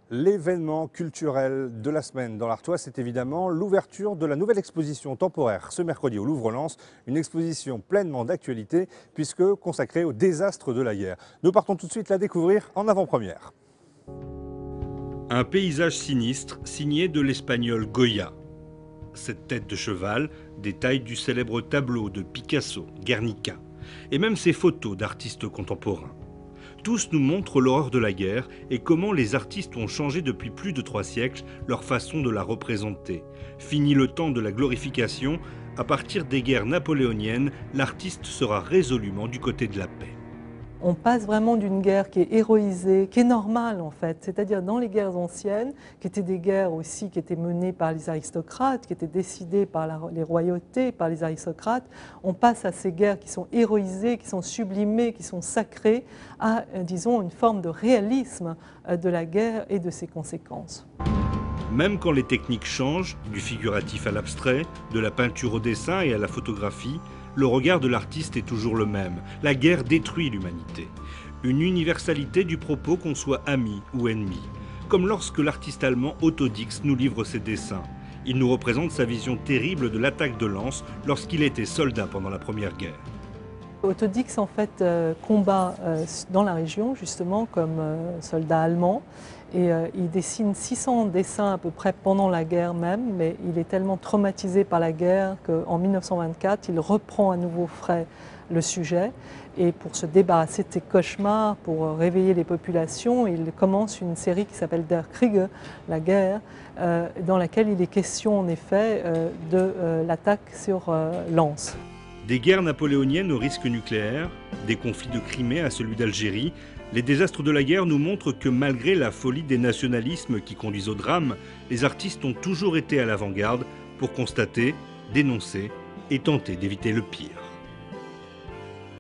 L'événement culturel de la semaine dans l'Artois, c'est évidemment l'ouverture de la nouvelle exposition temporaire ce mercredi au Louvre-Lens, une exposition pleinement d'actualité puisque consacrée au désastre de la guerre. Nous partons tout de suite la découvrir en avant-première. Un paysage sinistre signé de l'espagnol Goya. Cette tête de cheval détaille du célèbre tableau de Picasso, Guernica, et même ses photos d'artistes contemporains. Tous nous montrent l'horreur de la guerre et comment les artistes ont changé depuis plus de 3 siècles leur façon de la représenter. Fini le temps de la glorification, à partir des guerres napoléoniennes, l'artiste sera résolument du côté de la paix. On passe vraiment d'une guerre qui est héroïsée, qui est normale en fait, c'est-à-dire dans les guerres anciennes, qui étaient des guerres aussi qui étaient menées par les aristocrates, qui étaient décidées par les royautés, par les aristocrates, on passe à ces guerres qui sont héroïsées, qui sont sublimées, qui sont sacrées, à, disons, une forme de réalisme de la guerre et de ses conséquences. Même quand les techniques changent, du figuratif à l'abstrait, de la peinture au dessin et à la photographie, le regard de l'artiste est toujours le même. La guerre détruit l'humanité. Une universalité du propos qu'on soit ami ou ennemi. Comme lorsque l'artiste allemand Otto Dix nous livre ses dessins. Il nous représente sa vision terrible de l'attaque de Lens lorsqu'il était soldat pendant la Première Guerre. Otto Dix en fait combat dans la région justement comme soldat allemand et il dessine 600 dessins à peu près pendant la guerre même, mais il est tellement traumatisé par la guerre qu'en 1924 il reprend à nouveau frais le sujet et pour se débarrasser de ses cauchemars, pour réveiller les populations, il commence une série qui s'appelle Der Krieg, la guerre, dans laquelle il est question en effet de l'attaque sur Lens. Des guerres napoléoniennes au risque nucléaire, des conflits de Crimée à celui d'Algérie, les désastres de la guerre nous montrent que malgré la folie des nationalismes qui conduisent au drame, les artistes ont toujours été à l'avant-garde pour constater, dénoncer et tenter d'éviter le pire.